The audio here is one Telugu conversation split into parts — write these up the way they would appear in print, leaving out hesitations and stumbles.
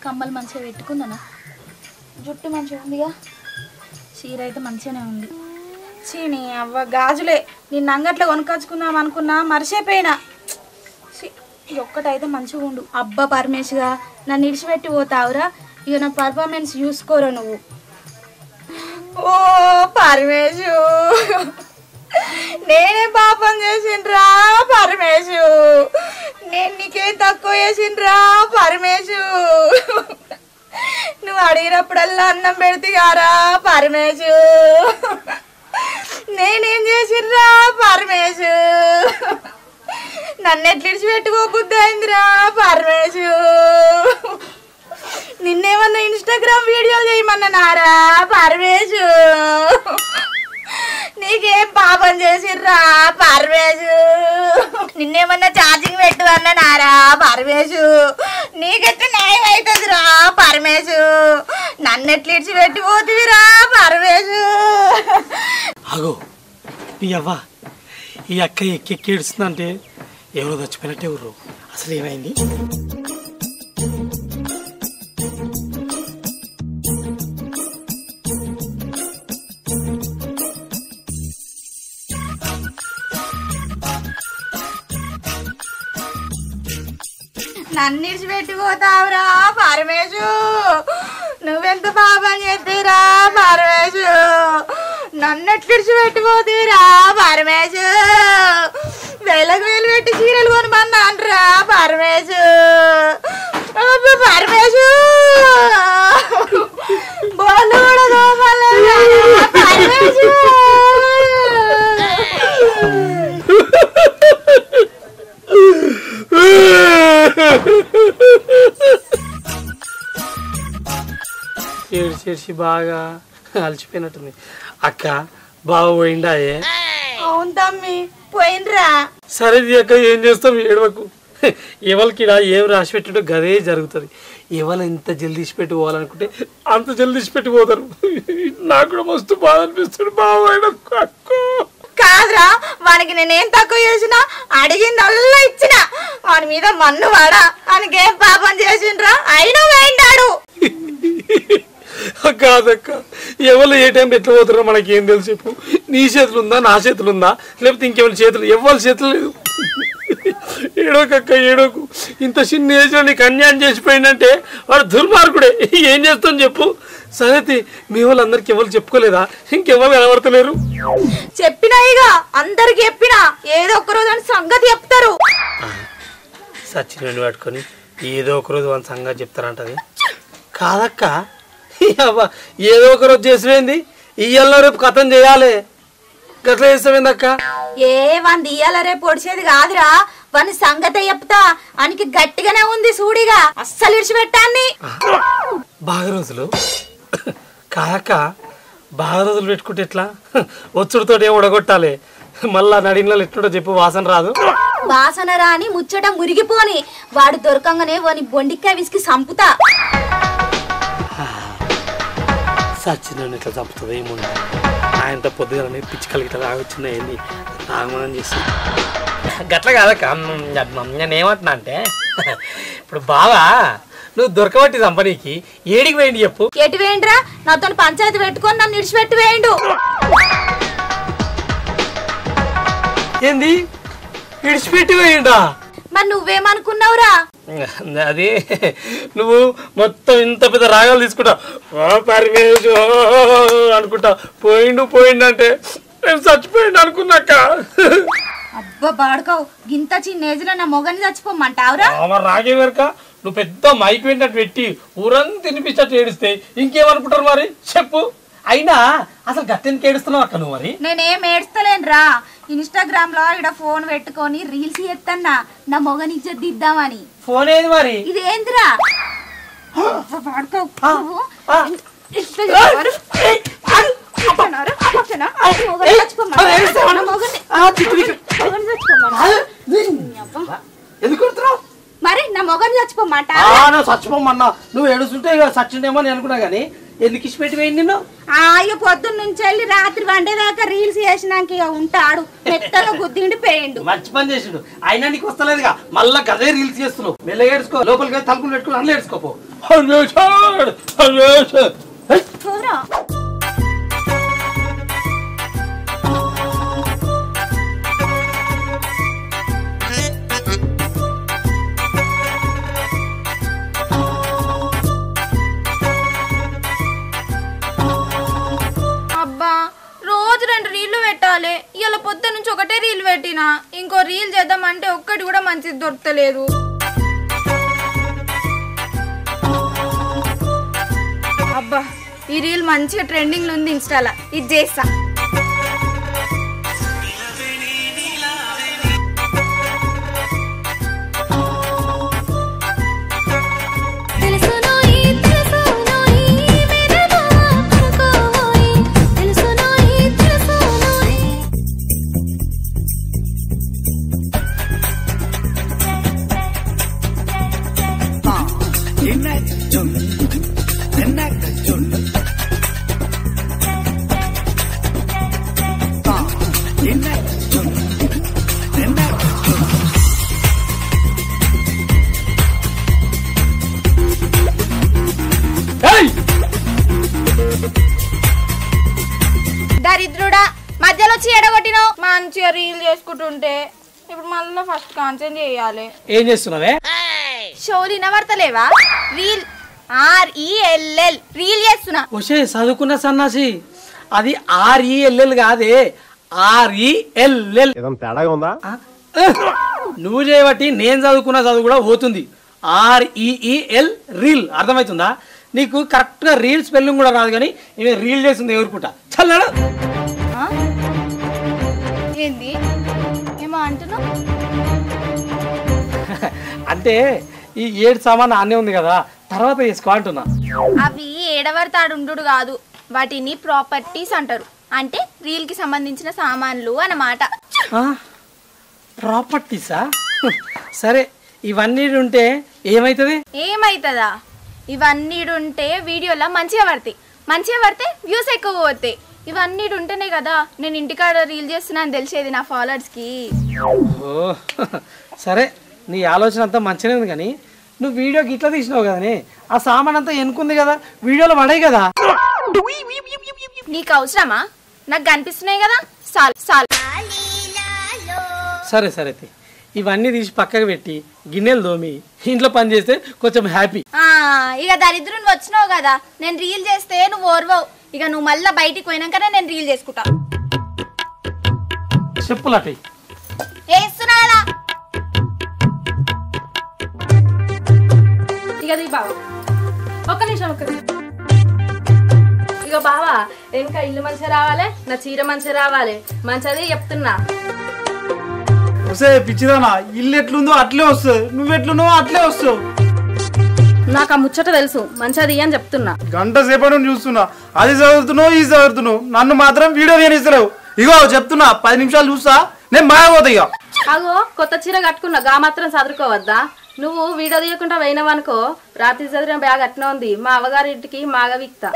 కమ్మలు మంచిగా పెట్టుకున్నాను, జుట్టు మంచిగా ఉందిగా, చీర అయితే మంచిగానే ఉంది. చీని అవ్వ గాజులే నిన్న అంగట్లో కొనుక్కొచ్చుకుందాం అనుకున్నా, మర్చిపోయినా. ఇది ఒక్కటైతే మంచిగా ఉండు. అబ్బా పరమేశ్గా నన్ను ఇడిచిపెట్టి పోతావురా, ఇక నా పర్ఫార్మెన్స్ చూసుకోరా నువ్వు. ఓ పరమేశు, నేనే పాపం చేసిండ్రా పరమేశు, నేను నీకేం తక్కువ చేసిండ్రా పరమేశు. నువ్వు అడిగినప్పుడల్లా అన్నం పెడితేగారా పరమేశు, నేనేం చేసిండ్రా పరమేశు, నన్ను ఎట్లా ఇడిచిపెట్టుకోబుద్ది అయిందిరా పరమేశు. నిన్నేమన్నా ఇన్స్టాగ్రామ్ వీడియోలు చేయమన్నారా పరమేశు, నీకేం పాపం చేసిర్రా పరమేశు, నిన్నేమన్నా ఛార్జింగ్ పెట్టు అన్నారా పరమేశు, నీకెట్లా న్యాయం అవుతుందిరా పరమేశు, నన్ను ఎట్లా ఇడిచిపెట్టిపోతుందిరా పరమేశు. అగో ఈ అవ్వ ఈ అక్క ఎక్కెక్కి ఏడుస్తుందంటే ఎవరో చచ్చిపోయినట్టే ఎవరు, అసలు ఏమైంది? నన్ను ఇడిచిపెట్టిపోతావురా పరమేశు, నువ్వెంత పాపం చేద్దిరా పరమేశు, నన్ను ఎట్లా ఇడిచిపెట్టిపోతీరా పరమేశు, వేలకు వేలు పెట్టి చీరలు కొనమన్నాన్రా పరమేశు. పరమేశు బోళ్ళు కూడా దోమలేదా పరమేశు. ఏడ్చి బాగా అలసిపోయినట్టుంది. అక్క బాగా పోయిండాయే? అవును తమ్మి పోయినరా. సరే అక్క ఏం చేస్తాం, ఏడవకు. ఎవరికి ఏం రాసి పెట్టాడో గదే జరుగుతుంది. ఎవరు ఎంత జల్దీ ఇచ్చిపెట్టి పోవాలనుకుంటే అంత జల్దీ ఇచ్చిపెట్టి పోతారు. నాకు కూడా మస్తు బాధ అనిపిస్తుంది బాగా. కాదురా, వానికి నేనేం తక్కువ చేసినా అడిగింది అల్లా ఇచ్చిన, వాని మీద మన్ను వాడా, వానికి ఏం పాపం చేసిండ్రా అయినా వేయిండాడు. కాదక్క, ఎవరు ఏ టైంలో ఎట్లా పోతారో మనకేం తెలుసు చెప్పు. నీ చేతులు ఉందా, నా చేతులు ఉందా, లేకపోతే ఇంకెవరి చేతులు? ఎవరి చేతులు లేదు. ఏడోకక్క ఏడోకు, ఇంత చిన్న ఏజ్లో నీకు అన్యాయం చేసిపోయిందంటే వాడు దుర్మార్గుడే. ఏం చేస్తాం చెప్పు. సరే మీ వాళ్ళందరికి ఎవరు చెప్పుకోలేదా? ఇంకెవరు కనబడతలేరు? చెప్పినా ఇక అందరికి చెప్పినా, ఏదో ఒక్కరోజు అని సంగతి చెప్తారు. సచిన్ పట్టుకొని ఏదో ఒకరోజు వాళ్ళ సంగతి చెప్తారంటది. కాదక్క, ఏదో ఒకరోజు చేసిపోయింది, ఇయ్యాల రేపు కథం చేయాలి. గట్లా చేస్తామైంది అక్క. ఏ వంద ఇయ్యాల రేపు పొడిచేది కాదురా, వాని సంగతే చెప్తా, అనికి గట్టిగానే ఉంది సూడిగా, అస్సలు ఇడిచిపెట్టాన్ని. బాగా రోజులు కాదక్క, బాగా రోజులు పెట్టుకుంటే ఎట్లా? వచ్చుడితో ఏం ఉడగొట్టాలి, మళ్ళా నడిలో ఎట్లుంటో చెప్పు, వాసన రాదు. వాసన రాని ముచ్చట మురిగిపోని, వాడు దొరకంగానే వాని బొండికాయ విసికి సంపుతా. సచిన్ ఇట్లా చంపుతుంది ఏముంది, ఆయనతో పొద్దుగా పిచ్చికలు ఇట్లా రావచ్చున్నాయండి, నాగమనం చేసి గట్ల కాదక్క. నేను ఏమంటున్నా అంటే, ఇప్పుడు బావా నువ్వు దొరకబట్టి చంపనీకి ఏడికి వేయండి చెప్పు. ఎటు వేయండిరా, నాతో పంచాయతీ పెట్టుకొని నన్ను ఇడిచిపెట్టి వేయండు. ఏంది విడిచిపెట్టి వేయండా? మరి నువ్వేమనుకున్నావురా? అది నువ్వు మొత్తం ఇంత పెద్ద రాగాలు తీసుకుంటా పరమేశు అనుకుంటా పోయిండు అంటే నేను చచ్చిపోయిండు అనుకున్నాక. అబ్బా బాడుకోవు, గింత చిన్న ఏజ్ లో నా మొగని చచ్చిపోమంటావురా? రాగే వరక నువ్వు పెద్ద మైక్ వింటట్టు పెట్టి ఊరంతా తినిపించట్టు ఏడిస్తే ఇంకేమనుకుంటారు మరి చెప్పు. అయినా అసలు గట్టెందుకు ఏడుస్తున్నావు అక్క నువ్వు? మరి నేనేం ఏడుస్తలేనురా, ఇన్స్టాగ్రామ్ లో ఇక్కడ ఫోన్ పెట్టుకొని రీల్స్ చేస్తాన్నా నా మొగని ఇజ్జత్ దిద్దామని. ఫోన్ ఏది మరి? ఇదేందిరా? మరి నా మొగని చచ్చిపోమంట? చచ్చిపోమన్నా నువ్వు ఏడుస్తుంటే చచ్చిండేమో అని అనుకున్నా గానీ ఎందుకు ఇచ్చిపెట్టి పోయింది నిన్ను? ఇక పొద్దున్న నుంచి వెళ్ళి రాత్రి వండేదాకా రీల్స్ చేసినాక ఇక ఉంటాడు, మెత్తగా గుద్దిండి పోయిండు. మంచి పని చేసిండు, అయినా నీకు వస్తలేదుగా, మళ్ళా గదే రీల్స్ చేస్తున్నావు. మెల్లగా ఏడుసుకో, లోపలికి తలుపులు పెట్టుకుని అందులో ఏడుసుకోపో. పోరా. అబ్బా రోజు 2 రీళ్లు పెట్టాలి. ఇలా పొద్దు నుంచి ఒకటే రీల్ పెట్టినా ఇంకో రీల్ చేద్దామంటే ఒక్కటి కూడా మంచిది దొరకలేదు. అబ్బా ఈ రీల్ మంచిగా ట్రెండింగ్ లో ఉంది ఇన్స్టాలా, ఇది చేస్తా. దరిద్రుడా మధ్యలో వచ్చి ఎడగొట్టినావు. మంచిగా రీల్ చేసుకుంటుంటే ఇప్పుడు మళ్ళీ ఫస్ట్ కాన్సెంట్ చేయాలి. ఏం చేస్తున్నావే? షోలు వినబడతలేవా? రీల్ RELL రీల్ చేస్తున్నా. వచ్చే చదువుకున్న సన్నాసి, అది RELL కాదే, RELL. తేడాగా ఉందా? నువ్వు చేయబట్టి నేను చదువుకున్న చదువు కూడా పోతుంది. REEL రీల్ అర్థమవుతుందా నీకు? కరెక్ట్ గా రీల్ స్పెల్లింగ్ కూడా రాదు, కానీ ఇవి రీల్ చేస్తుంది ఎవరుకుంటా. చల్లడా ఏంది ఏమో అంటున్నావు? అంటే ఈ 7 సామాన్ అన్నీ ఉంది కదా, తర్వాత తీసుకో అంటున్నా. అవి ఏడవడతాడు కాదు, వాటిని ప్రాపర్టీస్ అంటారు. అంటే రీల్ కి సంబంధించిన సామాన్లు అన్నమాట. ప్రాపర్టీసా? సరే, ఇవన్నీ ఉంటే ఏమైతుంది? ఏమైతుందా? ఇవన్నీ ఉంటే వీడియోలో మంచిగా పడితే వ్యూస్ ఎక్కువ పోతాయి. ఇవన్నీ ఉంటేనే కదా నేను ఇంటికాడ రీల్ చేస్తున్నా అని తెలిసేది నా ఫాలోవర్స్ కి. ఓ సరే, నీ ఆలోచన అంతా మంచిగా ఉంది, కానీ నువ్వు వీడియోకి ఇట్లా తీసినావు కదనే, ఆ సామాన్ అంతా ఎనుకుంది కదా, వీడియోలో పడే కదా. నీకు అవసరమా? నాకు కనిపిస్తున్నాయి కదా, సాల్. సరే సరే, ఇవన్నీ తీసి పక్కకు పెట్టి గిన్నెలు దోమి ఇంట్లో పని చేస్తే కొంచెం హ్యాపీ. ఇక దరిద్రుని వచ్చినావు కదా, నేను రీల్ చేస్తే నువ్వు ఓర్వవు. ఇక నువ్వు మళ్ళీ బయటికి పోయినాకనే నేను రీల్ చేసుకుంటా. చెప్పులటి వేస్తున్నా కదా. ఇక బావా ఒక్క నిమిషం. ఇక బావా ఇంకా ఇల్లు మంచిగా రావాలి, నా చీర మంచిగా రావాలి, మంచిది చెప్తున్నా. వస్తే పిచ్చిదానా, ఇల్లు ఎట్లుందో అట్లే వస్తుంది, నువ్వెట్లున్నావో అట్లే వస్తావు. నాకు ఆ ముచ్చట తెలుసు, మంచిది అని చెప్తున్నా. గంట సేపటి చూస్తున్నా, అది చదువుతున్నావు ఇది చదువుతున్నావు, నన్ను మాత్రం వీడియో తీయనిస్తలేవు. ఇగో చెప్తున్నా, 10 నిమిషాలు చూస్తా, నేను మాయపోతా. ఇక అగో కొత్త చీర కట్టుకున్నా, గా మాత్రం చదువుకోవద్దా? నువ్వు వీడియో తీయకుండా పోయినావనుకో, రాత్రి చదివిన బ్యాగ్ అట్నే ఉంది, మా అవ్వగారింటికి మాగా విక్తా.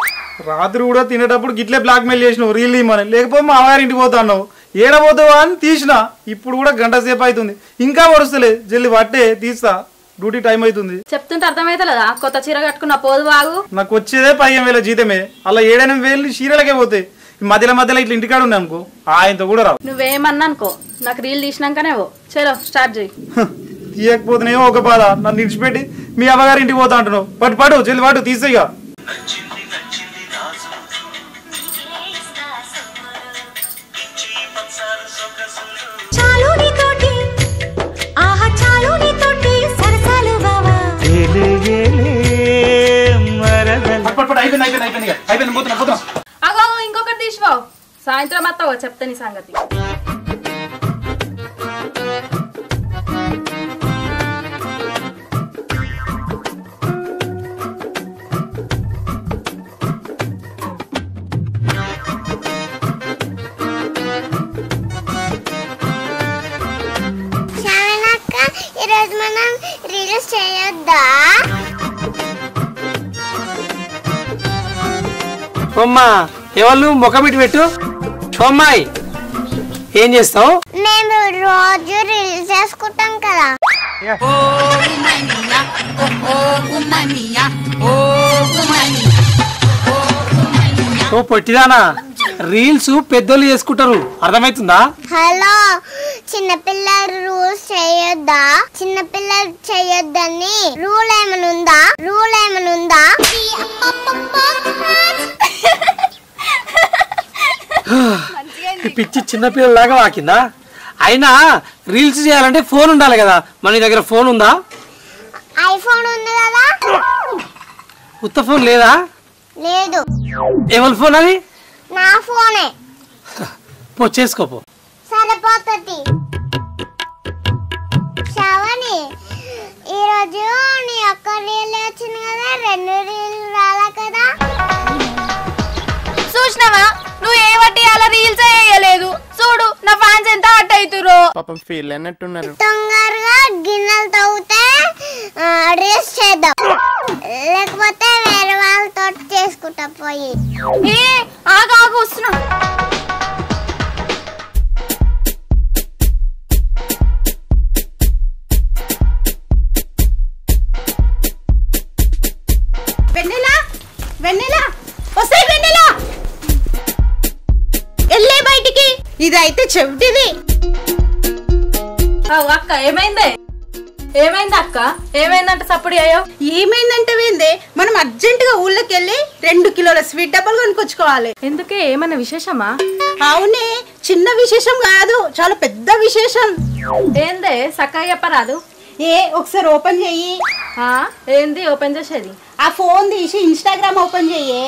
రాత్రి కూడా తినేటప్పుడు గిట్లే బ్లాక్ మెయిల్ చేసినావు రీల్ ఇమ్మని, లేకపోతే మా అవ్వగారింటికి పోతా అన్నావు. ఏడబోతావా అని తీసిన, ఇప్పుడు కూడా గంట సేపు అవుతుంది, ఇంకా పడుస్తలే. జల్లి పట్టే తీస్తా, డ్యూటీ టైం అవుతుంది. చెప్తుంటే అర్థమైతలేదా? కొత్త చీర కట్టుకున్నా పోదు బాగు. నాకు వచ్చేదే 15,000 జీతమే, అలా 7-8 చీరలకే పోతాయి. మధ్యలో ఇట్లా ఇంటికాడ ఉన్నాయి అనుకో, ఆయనతో కూడా రావు. నువ్వేమన్నా అనుకో, నాకు రీల్ తీసినాకనే చలో స్టార్ట్ చేయి. తీయకపోతేనేమో ఒక బాధ, నన్ను విడిచిపెట్టి మీ అవ్వగారింటికి పోతా అంటున్నావు. పట్టు జల్లి పాటు తీసేగా. అగో ఇంకొకటి తీసిపోవు, సాయంత్రం అత్తావో చెప్తా నీ సంగతి. ఈరోజు మనం రీల్స్ చేయొద్దా? అమ్మా ఎవరు ముఖమిటి పెట్టు. అమ్మాయి ఏం చేస్తావు? మేము రోజు రీల్స్ చేసుకుంటాం కదా. ఓ పొట్టిదానా రీల్స్ పెద్దోళ్ళు చేసుకుంటారు అర్థమవుతుందా? హలో, చిన్నపిల్లలు రూల్స్ చేయొద్దా? చిన్నపిల్లలు చేయొద్దని రూల్ ఏమైనా ఉందా? పిచ్చి చిన్నపిల్లలాగా వాకిందా? అయినా రీల్స్ చేయాలంటే ఫోన్ ఉండాలి కదా, మన దగ్గర ఫోన్ ఉందా? ఐఫోన్ ఉంది కదా? ఉత్త ఫోన్ లేదా? లేదు. ఎవరి ఫోన్ అది? నా ఫోనే. పో చేసుకోపో. సరిపోతుంది. శ్రావణి, ఈరోజు నీ ఒక్క రీల్ వచ్చింది కదా, 2 రీల్ రాలా కదా? చూసినావా, నువ్వు ఏ వట్టి అలా రీల్స్ వేయలేదు. చూడు నా ఫ్యాన్స్ ఎంత హట్ అవుతురో. పాపం ఫీల్ అన్నట్టున్నారు. తొందరగా గిన్నెలు తవ్వుతే రీల్స్ చేద్దాం, లేకపోతే వేరే వాళ్ళతో చేసుకుంటా పోయి. ఆగా వస్తున్నా. వెన్నెలా వస్తాయి. వెన్నెలా వెళ్ళే బయటికి. ఇదైతే చెవిటిది. అక్క ఏమైంది అక్క? ఏమైందంటే సప్పుడు అయ్యో? ఏమైందంటే వేందే, మనం అర్జెంటుగా ఊళ్ళోకి వెళ్ళి 2 కిలోల స్వీట్ డబ్బాలు కొనుక్కొచ్చుకోవాలి. ఎందుకే, ఏమైనా విశేషమా? అవునే, చిన్న విశేషం కాదు, చాలా పెద్ద విశేషం. ఏందే సక్కగా చెప్పరాదు? ఒకసారి ఓపెన్ చెయ్యి. ఏంది ఓపెన్ చేసేది? ఆ ఫోన్ తీసి ఇన్స్టాగ్రామ్ ఓపెన్ చెయ్యి.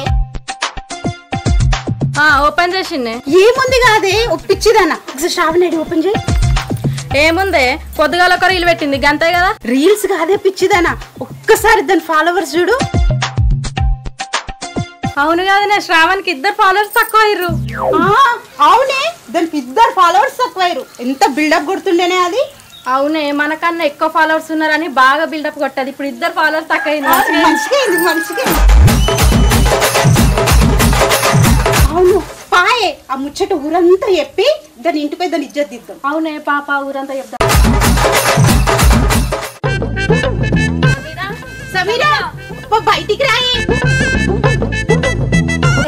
ఓపెన్ చేసిండే. ఏముంది కాదే, ఒప్పించిదానా. ఒకసారి శ్రావణి ఓపెన్ చేయి. ఏముందే, పొద్దుగాల ఒక రీల్ పెట్టింది గంతే కదా. రీల్స్ కాదే పిచ్చిదానా, ఒక్కసారి దాని ఫాలోవర్స్ చూడు. అవును కాదనే, శ్రావణ్కి 2 ఫాలోవర్స్ తక్కువ అయ్యారు. అవునే, దానికి 2 ఫాలోవర్స్ తక్కువయ్యారు. ఎంత బిల్డప్ కొడుతుండేనే అది. అవునే, మనకన్నా ఎక్కువ ఫాలోవర్స్ ఉన్నారని బాగా బిల్డప్ కొట్టది. ఇప్పుడు 2 ఫాలోవర్స్ తక్కువ అయింది. మంచిగా. అవును పాయే, ఆ ముచ్చట ఊరంతా చెప్పి దాని ఇంటిపై దాని ఇజ్జత్ దిద్దాం. అవునే పాప, ఊరంతా చెప్తా. సమీరా బయటికి రాయి.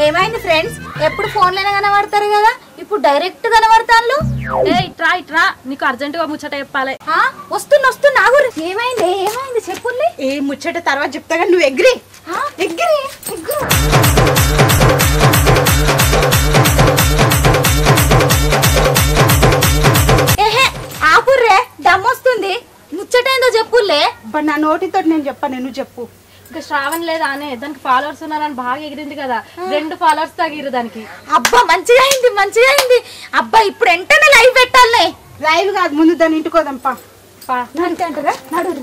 ఏమైంది ఫ్రెండ్స్, ఎప్పుడు ఫోన్లోనే కనబడతారు కదా, ఇప్పుడు డైరెక్ట్ కనబడతాను. ఇట్రా నీకు అర్జెంట్ గా ముచ్చట చెప్పాలి. వస్తున్నా. ఏమైంది చెప్పుల్ని. ఏ ముచ్చట తర్వాత చెప్తా కానీ నువ్వు ఎగ్రి. ఆపుర్రే, దమ్మొస్తుంది. ముచ్చటేందో చెప్పులే. నా నోటితో నేను చెప్పాను, నువ్వు చెప్పు. ఇంకా శ్రావణ్ లేదా అనే, దానికి ఫాలోవర్స్ ఉన్నారని బాగా ఎగిరింది కదా, 2 ఫాలోవర్స్ తగిరు దానికి. అబ్బా మంచిగా అయింది. అబ్బా ఇప్పుడు వెంటనే లైవ్ పెట్టాలే. లైవ్ కాదు, ముందు దాని ఇంటికోదంపా. అంటే అంటారా, నడు.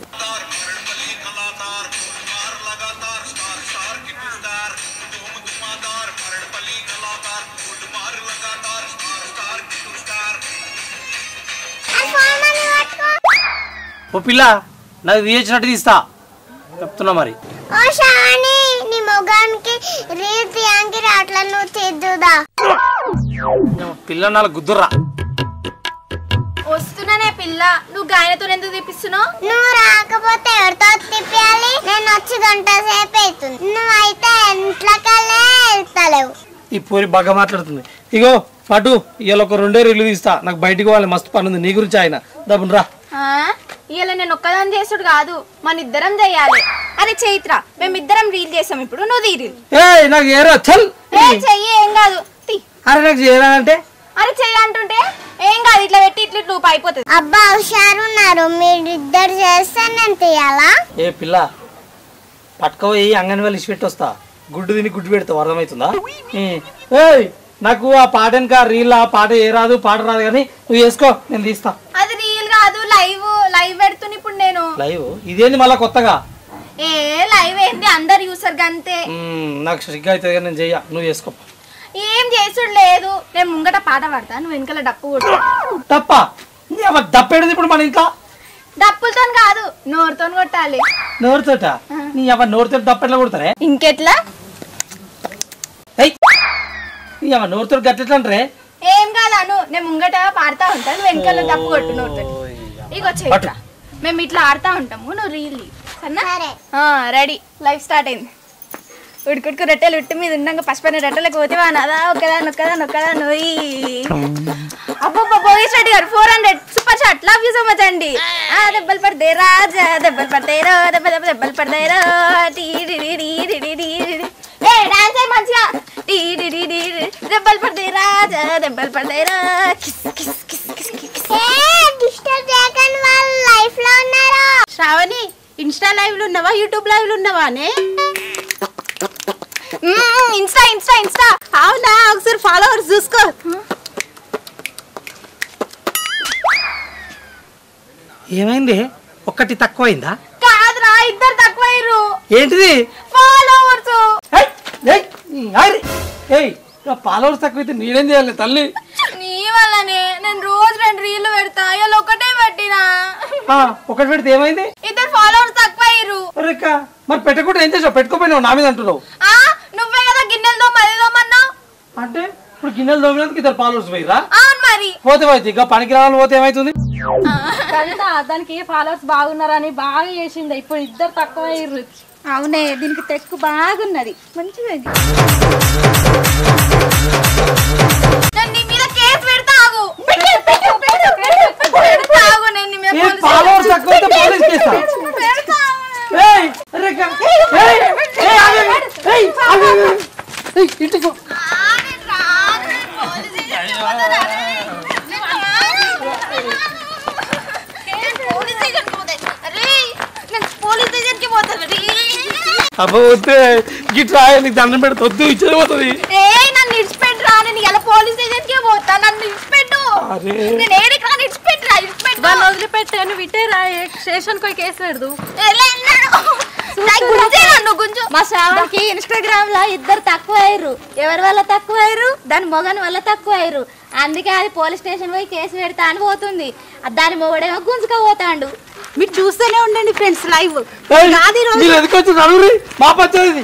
ఓ పిల్ల, నాకు తీసినట్టు తీస్తా చెప్తున్నా మరి. ఓ శ్రావణి, నీ మొగానికి రీల్ తీయానికి రాట్లా, నువ్వు తీద్దుదా. పిల్ల నాలుగు గుద్దుర్రా. వస్తున్నానే పిల్ల, నువ్వు గాయనతో ఎందుకు తీపిస్తున్నావు? నువ్వు రాకపోతే ఎవరితో తిప్పాలి? నేను వచ్చి 1 గంట సేపు అవుతుంది. నువ్వైతే ఇంట్లోకెళ్ళే వెళ్తలేవు. ఈ పూరి బాగా మాట్లాడుతుంది. ఇగో పటు, ఇవాళ ఒక 2 రీలు తీస్తా, నాకు బయటికి పోవాలి, మస్తు పని ఉంది నీ గురించి. ఆయన దబ్బును రా. ఇలా నేను ఒక్కదాని చేసుడు కాదు, మన ఇద్దరం చెయ్యాలి. అరే చైత్ర, మేమిద్దరం రీల్ చేసాం, ఇప్పుడు నువ్వు తీరి. నాకు ఏరా చల్. చెయ్యి, ఏం కాదు. అరే నాకు చేయరాదంటే. అరే చెయ్యి అంటుంటే ఏం కాదు, ఇట్లా పెట్టి ఇట్లా లూప్ అయిపోతుంది. అబ్బా హుషారున్నారు, మీరిద్దరు చేస్తే నేను తీయాలా? ఏ పిల్ల, పట్టుకోయి అంగన్వాడీ ఇచ్చి పెట్టి వస్తా, గుడ్డు తిని గుడ్డు పెడతావు, అర్థమవుతుందా? నాకు ఆ పాట ఇంకా రీల్, ఆ పాట ఏ రాదు, పాట రాదు, కానీ నువ్వు వేసుకో, నేను తీస్తా. అది రీల్ కాదు, లైవ్ పెడుతున్నా ఇప్పుడు నేను. లైవ్ ఇదేంది మళ్ళా కొత్తగా? లైవ్ ఏంది, అందరు యూసర్ గంతే. నాకు సిగ్గు అవుతుంది కానీ నేను చెయ్య, నువ్వు వేసుకో. ఏం చేసుడు లేదు, నేను ముంగట పాట పాడతా, నువ్వు వెనకాల డప్పు కొట్టు. తప్ప దప్పేది ఇప్పుడు మన ఇంట్లో? డప్పులతో కాదు, నోరుతో కొట్టాలి. నోరుతోట? నీ అవ నోరుతో దప్పెట్లా కొడతారే? ఇంకెట్లా? నీ అవ నోరుతో గట్లెట్లా అంటారే? ఏం కాదాను, నేను ముంగట పాడతా ఉంటాను, వెనకాల డప్పు కొట్టు నోరుతో. ఇగో చైత్ర, మేము ఇట్లా ఆడుతూ ఉంటాము, నువ్వు రీల్ సరేనా? సరే. రెడీ. లైఫ్ స్టార్ట్ అయింది. ఉడుకుడుకు రొట్టెలు ఉట్టి మీద ఉన్నాక పసుపని రొట్టెలకు పోతే నదా ఒక్కదా నొయ్యి. అబ్బబ్బా పోలీస్ రెడ్డి గారు 400 super shot. Love you so much అండి. దెబ్బలు పడతాయి రాజా, దెబ్బలు పడతాయి రో, దెబ్బలు పడతాయి రో. డాన్స్ అయ్యి మంచిగా. దెబ్బలు పడతాయి రాజా, దెబ్బలు పడతాయి రో. డిస్టర్బ్ చేయకండి, వాళ్ళు లైఫ్ లో ఉన్నారా? శ్రావణి ఇన్స్టా లైవ్ లో ఉన్నావా, యూట్యూబ్ లైవ్ లో ఉన్నావా అనే? ఇన్స్టా. అవునా, ఒకసారి ఫాలోవర్స్ చూసుకో. ఏమైంది? ఒక్కటి తక్కువైందా? కాదురా, ఇద్దరు తక్కువయ్యారు. ఏంటిది? ఫాలోవర్స్. ఫాలోవర్స్ తక్కువైతే నేనేం చేయాలి తల్లి? నీ వల్లనే నేను రోజు 2 రీళ్లు పెడతా, ఇలా ఒకటే పెట్టినా. ఒకటి పెడితే ఏమైంది? ఇద్దరు ఫాలోవర్స్ తక్కువయ్యారు. మరి పెట్టకుండా ఏం చేసావు? పెట్టుకోపోయినావు నా మీద అంటున్నావు. నువ్వే కదా గిన్నెలు తోమన్నావు. అంటే ఇప్పుడు గిన్నెలు తోమినందుకు ఇద్దరు ఫాలోవర్స్ పోయిరా? అవును మరి. పోతే పోయింది, ఇంకా పనికి రావాలి పోతే ఏమైతుంది? కవిత దానికి ఫాలోవర్స్ బాగున్నారని బాగా చేసింది, ఇప్పుడు ఇద్దరు తక్కువ అయ్యారు. అవునే, దీనికి తెక్కు బాగున్నది, మంచిగా. నీ మీద కేసు పెడతా. ఆగు. ఫాలోవర్స్ తక్కువైతే పోలీస్ కేసా? ఇంటికి అబ్బో వద్దే, గిట్లా నీకు దండం పెడితే వద్దు, ఇచ్చేది పోతుంది. నన్ను ఇడిచిపెట్టు రా, నేను ఇలా పోలీస్ స్టేషన్ కి పోతా. నన్ను ఇడిచిపెట్టు. నేను ఏడికి రా, ఇడిచిపెట్టు. వాళ్ళు వదిలిపెట్టే నువ్వు ఇట్టేరా, స్టేషన్ పోయి కేసు పెడదు. మా శ్రావణ్కి ఇన్స్టాగ్రామ్ లో ఇద్దరు తక్కువ అయ్యారు. ఎవరి వల్ల తక్కువ అయ్యారు? దాని మొగని వల్ల తక్కువ అయ్యారు. అందుకే అది పోలీస్ స్టేషన్ పోయి కేసు పెడతా అని పోతుంది. దాని మొగడేమో గుంజుక పోతాండు. మీరు చూస్తూనే ఉండండి ఫ్రెండ్స్ లైవ్. మా పంచాయతీ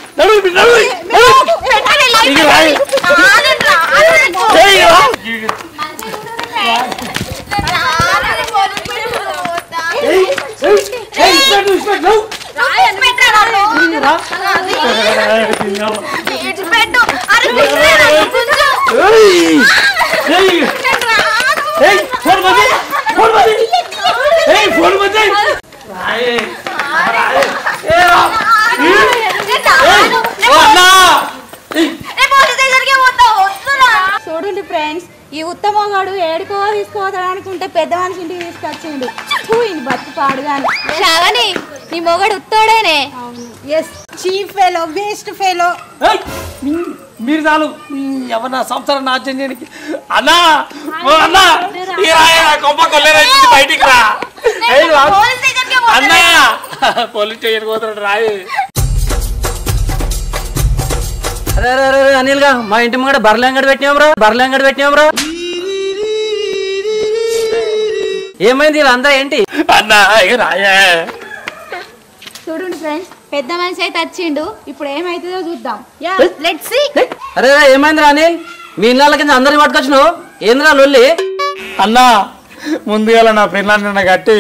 చూడండి ఫ్రెండ్స్, ఈ ఉత్తమగాడు ఏడుకో తీసుకోవద్దాడు అనుకుంటే పెద్ద మనిషి ఇంటికి తీసుకొచ్చిండు. బతుకు పాడుగాను. శ్రావణి, నీ మొగడు ఉత్తోడేనే. Yes, chief fellow, waste fellow. మీరు చాలు ఎవరన్నా సంవత్సరం నాట్యం చేయడానికి. అన్నా కొమ్మ కొల్లేరైతుంది, బయటికి రా అన్నా. పోలీస్ స్టేషన్ పోతున్నాడు రాయి. అరే అనిల్ గా మా ఇంటి ముంగడ బర్లంగడి పెట్టినాంరా. ఏమైంది వీళ్ళంతా ఏంటి? అన్నా రాయే. చూడండి ఫ్రెండ్స్, పెద్ద మనిషి అయితే వచ్చిండు. ఇప్పుడు ఏమైతుందో చూద్దాం. Let's see. అరే ఏమైందిరా అనిల్, మీ ఇళ్ళ కింద అందరిని పట్టుకొచ్చినావు, ఏందిరా లొల్లి? అన్నా ముందుగా నా పిల్లల్ని కట్టి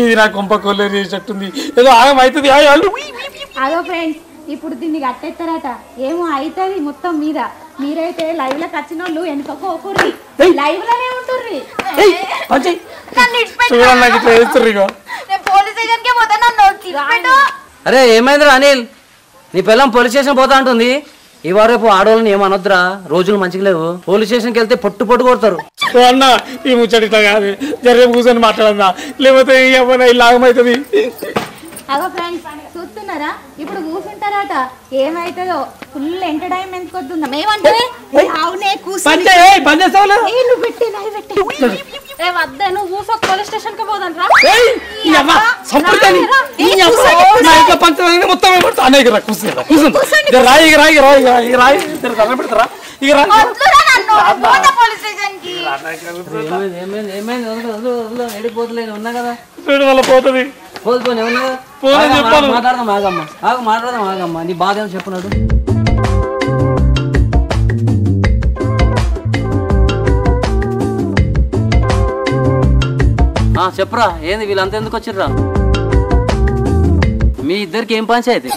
ఇది నా కుంప కొల్లేరు చేసేటట్టుంది, ఏదో ఆగమవుతుంది. అదో ఫ్రెండ్స్, ఇప్పుడు దీన్ని కట్టేస్తారట. ఏమో అవుతుంది మొత్తం మీద. మీరైతే లైవ్ లోకి వచ్చిన వాళ్ళు వెనుకోకుర్రి, లైవ్ లోనే ఉంటుర్రి. అరే ఏమైందిరా అనిల్, నీ పిల్లం పోలీస్ స్టేషన్ పోతా అంటుంది. ఇవాళ రేపు ఆడవాళ్ళని ఏమనొద్దురా, రోజులు మంచిగా లేవు. పోలీస్ స్టేషన్కి వెళ్తే పొట్టు కొడతారు. అన్న ఈ ముచ్చట కాదు, జరిగే కూర్చొని మాట్లాడన్నా, లేకపోతే ఏమన్నా ఇలాగమవుతుంది. అగో ఫ్రెండ్స్ చూస్తున్నారా, ఇప్పుడు కూర్చుంటారట. ఏమైతుందో ఫుల్ ఎంటర్టైన్మెంట్ కొద్దుందాం. ఏమంటే అవునే నువ్వు పెట్టే లైవ్ పెట్టే. వద్దా, నువ్వు కూర్చో, పోలీస్ స్టేషన్ కి పోదాం రా. ఏడిపోతలేదు ఉన్నా కదా, పోతుంది. పోతుపోయి ఉన్నా మాట్లాడదాం ఆగమ్మా. నీ బాధ ఏమో చెప్పున్నాడు. చెప్పరా ఏంది వీళ్ళంతా ఎందుకు వచ్చిర్రా? మీ ఇద్దరికి ఏం పంచాయతీ?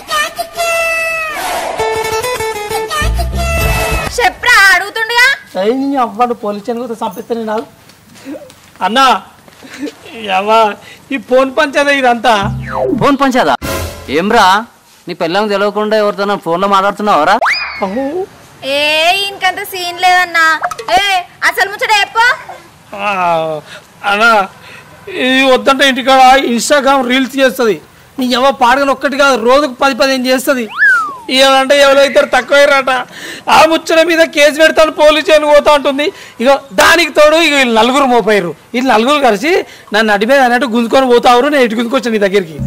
చెప్పరా అడుగుతుండగా అవ్వడు పోలీస్ స్టేషన్ కూడా చంపిస్తాను నాకు. అన్నా అవ్వా ఈ ఫోన్ పంచాదా ఇదంతా? ఫోన్ పంచాదా? ఏమ్రా నీ పిల్లలకు తెలియకుండా ఎవరితో ఫోన్లో మాట్లాడుతున్నావరా? ఏ ఇంకంత సీన్ లేదన్నా. అసలు ముచ్చట చెప్పు. అన్నా ఇది వద్దంటే ఇంటికాడ ఇన్స్టాగ్రామ్ రీల్స్ చేస్తుంది. నీ ఎవ పాడగని ఒక్కటి కాదు, రోజుకు 10-15 చేస్తుంది. ఇవ్వాలంటే ఎవరైతే తక్కువయ్యారట. ఆ ముచ్చట మీద కేసు పెడతాను పోలీస్ స్టేషన్ పోతా ఉంటుంది. ఇక దానికి తోడు ఇక వీళ్ళు 4 మోపారు. వీళ్ళు 4 కలిసి నన్ను అడిమే అన్నట్టు గుంజుకొని పోతారు. నేను ఇటు గుంజుకొచ్చాను నీ దగ్గరికి.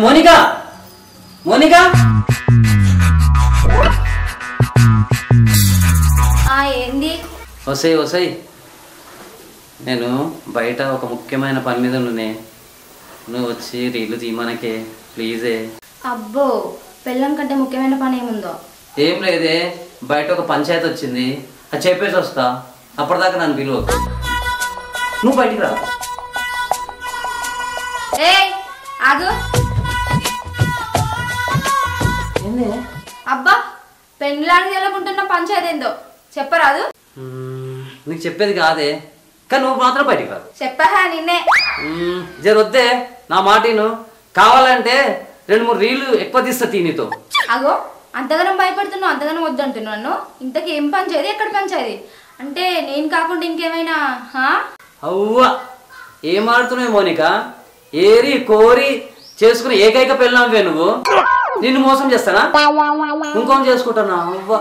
మోనికా మోనికా ఏంది? వసాయి నేను బయట ఒక ముఖ్యమైన పని మీద ఉన్ననే. నువ్వు వచ్చి రీలు తీయమనకే ప్లీజే. అబ్బో పెళ్ళం కంటే ముఖ్యమైన పని ఏముందో? ఏం లేదే, బయట ఒక పంచాయతీ వచ్చింది, అది చెప్పేసి వస్తా. అప్పటిదాకా నన్ను పిలువ. నువ్వు బయటికి రా. ఆగు. అబ్బా పెళ్ళానికి వెళ్ళకుంటున్న పంచాయతీ ఏందో చెప్పరాదు? నీకు చెప్పేది కాదే, కానీ నువ్వు మాత్రం బయటికి రాదు. చెప్పహా నిన్నే. జరొద్దే నా మాటను. కావాలంటే 2-3 రీలు ఎక్కువ తీస్తా తీనితో. అగో అంతగానం భయపడుతున్నావు, అంతగానం వద్దంటున్నావు నన్ను. ఇంతకీ ఏం పంచాయతీ, ఎక్కడ పంచాయతీ? అంటే నేను కాకుండా ఇంకేమైనా? అవ్వా ఏం ఆడుతున్నావు మోనిక? ఏరి కోరి చేసుకుని ఏకైక పెళ్ళాంవే నువ్వు. నిన్ను మోసం చేస్తానా? ఇంకోని చేసుకుంటానా? అవ్వా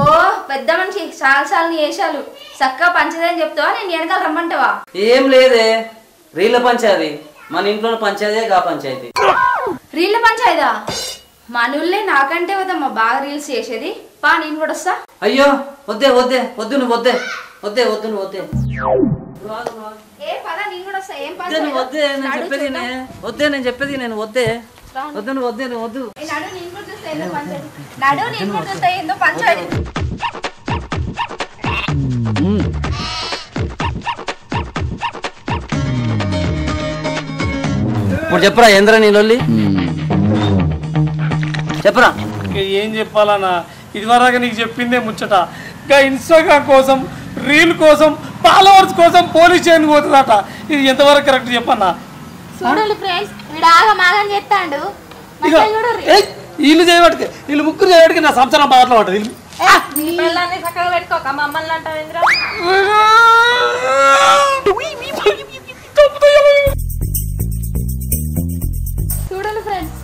ఓ పెద్ద మనిషి చాలు వేషాలు. చక్కగా పంచదని చెప్తావా, నేను వెనకాల రమ్మంటావా? ఏం లేదే, రీళ్ళ పంచాయతీ. మన ఇంట్లో పంచాయతీ గా పంచాయతీ. రీళ్ళ పంచాయతా? మనూళ్ళే నాకంటే వద్దమ్మా బాగా రీల్స్ చేసేది. పా నేను కూడా వస్తా. అయ్యో వద్దే వద్దే వద్దు, నువ్వు వద్దే వద్దే వద్దు, నువ్వు వద్దే. ఏ పద నేను కూడా వస్తా. ఏం వద్దే నేను చెప్పేది వద్దే, నేను చెప్పేది నేను వద్దే వద్దు, నువ్వు వద్దే, నువ్వు వద్దు. నడు నేను కూడా చూస్తా ఏందో పంచాయతీ. నడు నేను కూడా చూస్తా ఏందో పంచాయతీ. ఇప్పుడు చెప్పరా ఏంద్రా నీ లొల్లి? చెప్పరా. ఏం చెప్పాలన్నా, ఇదివరకు నీకు చెప్పిందే ముచ్చట. ఇంకా ఇన్స్టాగ్రామ్ కోసం, రీల్ కోసం, ఫాలోవర్స్ కోసం పోలీస్ స్టేషన్ పోతుందట. ఇది ఎంతవరకు కరెక్ట్ చెప్పన్నా? చూడండి ఫ్రెండ్స్, వీడు ఆగమాగం చేస్తాడు. వీళ్ళు చేయబడితే వీళ్ళు ముగ్గురు చేయబడికి నా సంసారం బాగా పడ్డది. పిల్లల్ని చక్కగా పెట్టుకోక మమ్మల్ని అంటావు ఇంద్ర. చూడండి ఫ్రెండ్స్,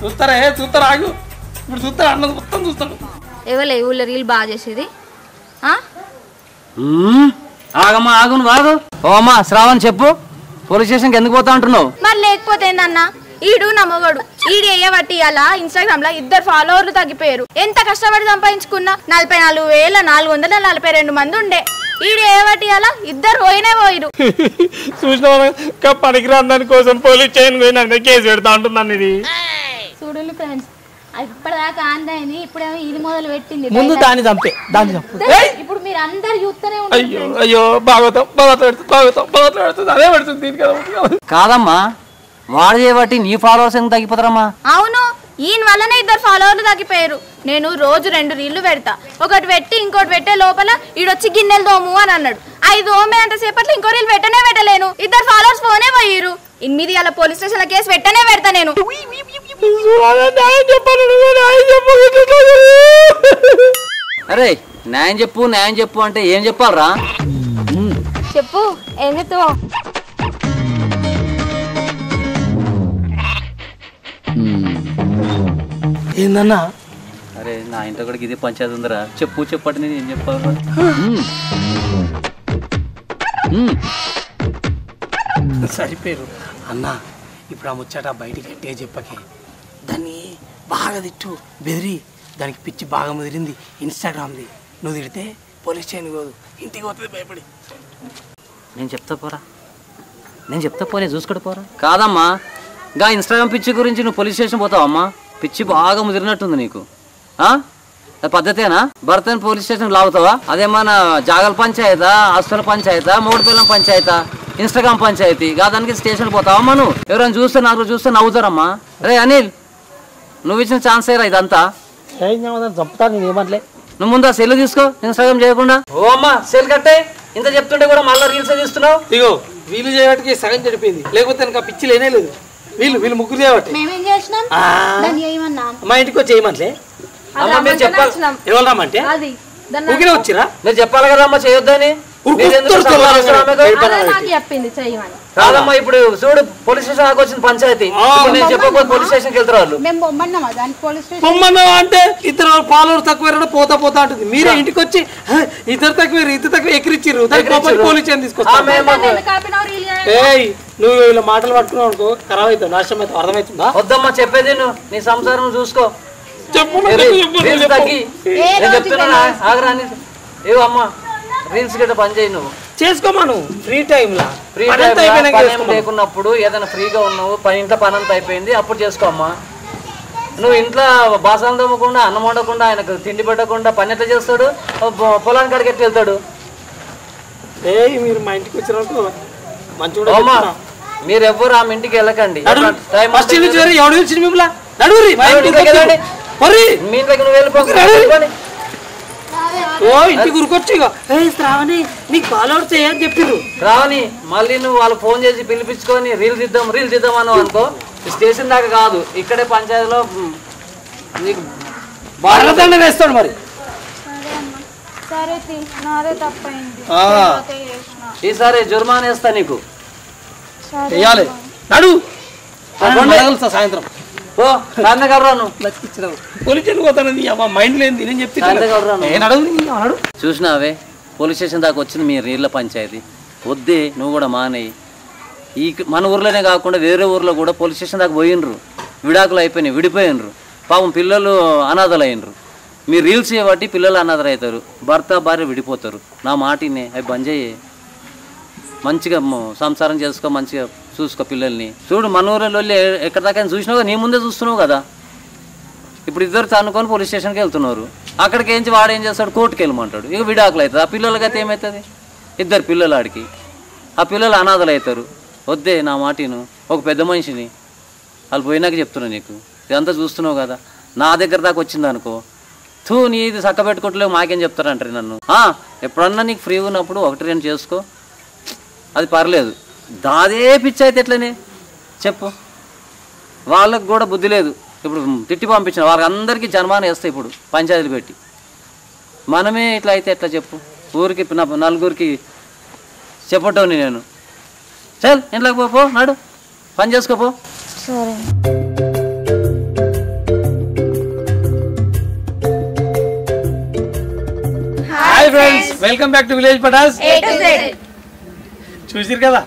చూస్తారా ఆగు. ఇప్పుడు చూస్తారా, అన్నది మొత్తం చూస్తాడు. ఎవరు ఊళ్ళో రీల్ బాగా చేసేది? ఆగమ్మా ఆగు, నువ్వు ఆగు. ఓ అమ్మా శ్రావణ్ చెప్పు, పోలీస్ స్టేషన్కి ఎందుకు పోతా అంటున్నావు? మరి లేకపోతే ఏందన్నా, ఈడు నమ్మగడు. ఈడు వేయబట్టి అలా ఇన్స్టాగ్రామ్ లో 2 ఫాలోవర్లు తగ్గిపోయారు. ఎంత కష్టపడి సంపాదించుకున్నా 44,442 మంది ఉండే. ఈడు వేయబట్టి అలా 2 పోయిరు. చూసిన పనికిరాని దాని కోసం పోలీస్ స్టేషన్ పోయినా కేసు పెడతా ఉంటుందండి ఇది. చూడండి ఫ్రెండ్స్, ఇప్పటిదాకా ఆందాయని ఇప్పుడేమో ఇది మొదలు పెట్టింది. ముందు దాన్ని చంపే, దాన్ని చంపు. ఇప్పుడు మీరు అందరు చూస్తూనే అయ్యో అయ్యో భాగవతం పెడుతుంది అదే పెడుతుంది దీనికి కదా. కాదమ్మా, వాడు చేయబట్టి నీ ఫాలోవర్స్ ఎందుకు తగ్గిపోతారమ్మా? అవును, ఈయన వల్లనే 2 ఫాలోవర్లు తగ్గిపోయారు. నేను రోజు 2 రీళ్లు పెడతా. ఒకటి పెట్టి ఇంకోటి పెట్టే లోపల ఈడొచ్చి గిన్నెలు తోము అని అన్నాడు. 5 తోమే అంతసేపట్లో ఇంకో రీల్ పెట్టలేను. 2 ఫాలోవర్స్ పోనే పోయిరు. 8 అలా పోలీస్ స్టేషన్ లో కేసు పెడతా నేను. అరే న్యాయం చెప్పు అంటే ఏం చెప్పాలరా? చెప్పు, ఏం చెప్తావు? ఏందన్నా? అరే నా ఇంట్లో కూడా ఇదే పంచాయతీ ఉందరా. చెప్పండి, నేను ఏం చెప్పాలి? సరిపోయారు అన్నా. ఇప్పుడు ఆ ముచ్చట బయటికి గట్టిగా చెప్పకే. దాన్ని బాగా తిట్టు బెదిరి దానికి పిచ్చి బాగా ముదిరింది ఇన్స్టాగ్రామ్ది నువ్వు తిడితే పోలీస్ స్టేషన్కి పోదు ఇంటికి పోతుంది భయపడి నేను చెప్తా పోనీ చూసుకుంటూ పోరా కాదమ్మా గా ఇన్స్టాగ్రామ్ పిచ్చి గురించి నువ్వు పోలీస్ స్టేషన్ పోతావమ్మా పిచ్చి బాగా ముదిరినట్టుంది నీకు పద్ధతేనా భర్తని పోలీస్ స్టేషన్ లాగుతావా అదేమన్నా జాగల పంచాయతా హాస్టల్ పంచాయతా మూడుపిల్లం పంచాయతా ఇన్స్టాగ్రామ్ పంచాయతీ దానికి స్టేషన్ పోతావమ్మా నువ్వు ఎవరైనా చూస్తే నాకు చూస్తే నవ్వుతారమ్మా రే అనిల్ నువ్వు ఇచ్చిన ఛాన్స్ అయ్యరా ఇదంతా చంపుతా నేను ఏమట్లే నువ్వు ముందు ఆ సెల్ తీసుకో ఇన్స్టాగ్రామ్ చేయకుండా ఓ అమ్మా సెల్ కట్టే ఇంత చెప్తుంటే కూడా మళ్ళీ రీల్స్ తీస్తున్నావు ఇగో వీళ్ళు చేయబట్టి సగం చెడిపోయింది లేకపోతే నాకు పిచ్చి లేనే లేదు వీళ్ళు ముగ్గురు చేయబట్టి మేమేం చేసినాం దాన్ని ఏమన్నాం మా ఇంటికి వచ్చి చేయమంటలే అమ్మ మీరు చెప్పాలి ఎవరు రమ్మంటే అది ఊరికే వచ్చిరా మీరు చెప్పాలి కదా అమ్మ చేయొద్దని నాకు చెప్పింది చెయ్యమని కాదమ్మా ఇప్పుడు చూడు పోలీస్ స్టేషన్ దాకా వచ్చింది పంచాయతీ ఇప్పుడు నేను చెప్పకపోతే పోలీస్ స్టేషన్కి వెళ్తారు వాళ్ళు మేము బొమ్మన్నామా దానికి పోలీస్ స్టేషన్ పొమ్మన్నావా అంటే ఇద్దరు ఫాలోవర్ తక్కువ పోతా అంటుంది మీరే ఇంటికి వచ్చి ఇద్దరు తక్కువ ఎక్కిరిచ్చిర్రు పోలీస్ స్టేషన్ తీసుకొస్తాను ఏయ్ నువ్వు ఇలా మాటలు పట్టుకున్నావు అనుకో ఖరాబ్ అవుతావు నాశనం అవుతావు అర్థమవుతుందా వద్దమ్మా చెప్పేది నువ్వు నీ సంసారం చూసుకో రీల్స్ తగ్గి నేను చెప్తున్నా ఆగరాని ఏవో అమ్మా రీల్స్ గట్ట పని చేయి నువ్వు చేసుకోమను ఫ్రీ టైంలా ఫ్రీ టైం లేకున్నప్పుడు ఏదైనా ఫ్రీగా ఉన్నావు ఇంట్లో పని అంతా అయిపోయింది అప్పుడు చేసుకోమ్మా నువ్వు ఇంట్లో బాసాలు తోమకుండా అన్నం వండకుండా ఆయనకు తిండి పెట్టకుండా పని ఎట్లా చేస్తాడు పొలానికి కాడికి ఎట్లా వెళ్తాడు మీరు మా ఇంటికి వచ్చినప్పుడు మంచిగా అమ్మా మీరు ఎవ్వరు ఆమె ఇంటికి వెళ్ళకండి మీ ఇంట్లోకి నువ్వు వెళ్ళిపోయి ఇంటికి ఉరికొచ్చి శ్రావణి నీకు ఫాలోవర్ చేయని చెప్పిర్రు రావని మళ్ళీ నువ్వు వాళ్ళు ఫోన్ చేసి పిలిపించుకొని రీల్స్ ఇద్దాం అన్నావు అనుకో స్టేషన్ దాకా కాదు ఇక్కడే పంచాయతీలో నీకు బాగా వేస్తాడు మరి ఈసారి జుర్మానా వేస్తా నీకు వేయాలి నడు సాయంత్రం ఓ నాన్న కర్రాను పోలీస్ స్టేషన్ పోతానని మైండ్ లేని నేను చెప్తాను చూసినావే పోలీస్ స్టేషన్ దాకా వచ్చింది మీ రీళ్ళ పంచాయతీ వద్దే నువ్వు కూడా మానేయి ఈ మన ఊర్లోనే కాకుండా వేరే ఊర్లో కూడా పోలీస్ స్టేషన్ దాకా పోయినరు విడాకులు అయిపోయినాయి విడిపోయినరు పాపం పిల్లలు అనాథలు అయినరు మీరు రీల్స్ చేయబట్టి పిల్లలు అనాథలు అవుతారు భర్త భార్య విడిపోతారు నా మాటినే అవి బంద్ చేయి మంచిగా సంసారం చేసుకో మంచిగా చూసుకో పిల్లల్ని చూడు మన ఊరిలో ఎక్కడ దాకా చూసినావు నీ ముందే చూస్తున్నావు కదా ఇప్పుడు ఇద్దరు తనుకొని పోలీస్ స్టేషన్కి వెళ్తున్నారు అక్కడికి ఏంచి వాడు ఏం చేస్తాడు కోర్టుకి వెళ్ళమంటాడు ఇక విడాకులు అవుతుంది ఆ పిల్లలకి అయితే ఏమవుతుంది ఇద్దరు పిల్లలు ఆడికి ఆ పిల్లలు అనాథలు అవుతారు వద్దే నా మాటిను ఒక పెద్ద మనిషిని వాళ్ళు పోయినాక చెప్తున్నాను నీకు ఇదంతా చూస్తున్నావు కదా నా దగ్గర దాకా వచ్చింది అనుకో నీది చక్క పెట్టుకోవట్లేవు మాకేం చెప్తారంటారు నన్ను ఎప్పుడన్నా నీకు ఫ్రీ ఉన్నప్పుడు 1-2 చేసుకో అది పర్లేదు దాదే పిచ్చి అయితే ఎట్లనే చెప్పు వాళ్ళకు కూడా బుద్ధి లేదు ఇప్పుడు తిట్టి పంపించిన వాళ్ళకి అందరికీ జన్మాన వేస్తాయి ఇప్పుడు పంచాయతీలు పెట్టి మనమే ఇట్లా అయితే ఎట్లా చెప్పు ఊరికి నలుగురికి చెప్పటోని నేను చల్ ఇంట్లోకి పో నాడు పని చేసుకోపో సరే hi friends welcome back to village Patas చూసిరు కదా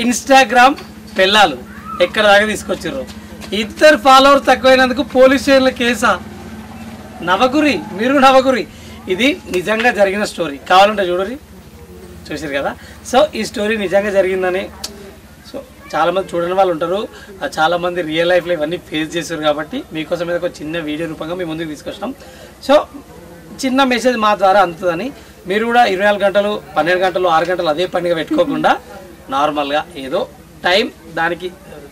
ఇన్స్టాగ్రామ్ పిల్లలు ఎక్కడ దాకా తీసుకొచ్చారు ఇద్దరు ఫాలోవర్ తక్కువైనందుకు పోలీస్ స్టేషన్ల కేసా మీరు నవగురి ఇది నిజంగా జరిగిన స్టోరీ కావాలంటే చూడరి చూసారు కదా సో ఈ స్టోరీ నిజంగా జరిగిందని సో చాలామంది చూడని వాళ్ళు ఉంటారు చాలామంది రియల్ లైఫ్లో ఇవన్నీ ఫేస్ చేశారు కాబట్టి మీకోసం ఒక చిన్న వీడియో రూపంగా మీ ముందుకు తీసుకొస్తాం సో చిన్న మెసేజ్ మా ద్వారా అందుతుందని మీరు కూడా 24 గంటలు 12 గంటలు 6 గంటలు అదే పనిగా పెట్టుకోకుండా నార్మల్గా ఏదో దానికి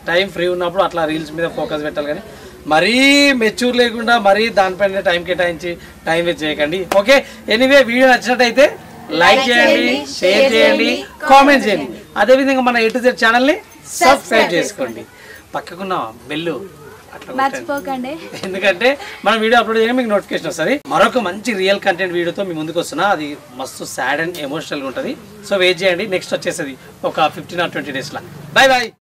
టైం ఫ్రీ ఉన్నప్పుడు అట్లా రీల్స్ మీద ఫోకస్ పెట్టాలి కానీ మరీ మెచ్యూర్ లేకుండా మరీ దానిపైన టైం కేటాయించి టైం వేస్ట్ చేయకండి ఓకే ఎనీవే వీడియో నచ్చినట్టయితే లైక్ చేయండి షేర్ చేయండి కామెంట్ చేయండి అదేవిధంగా మన A to Z ఛానల్ని సబ్స్క్రైబ్ చేసుకోండి పక్కకున్న బెల్లు మర్చిపోకండి ఎందుకంటే మనం వీడియో అప్లోడ్ చేయగానే మీకు నోటిఫికేషన్ వస్తుంది మరొక మంచి రియల్ కంటెంట్ వీడియోతో మీ ముందుకు వస్తున్నా అది మస్తు సాడ్ అండ్ ఎమోషనల్గా ఉంటుంది సో వెయిట్ చేయండి నెక్స్ట్ వచ్చేస్తుంది ఒక 15 or 20 days లా బై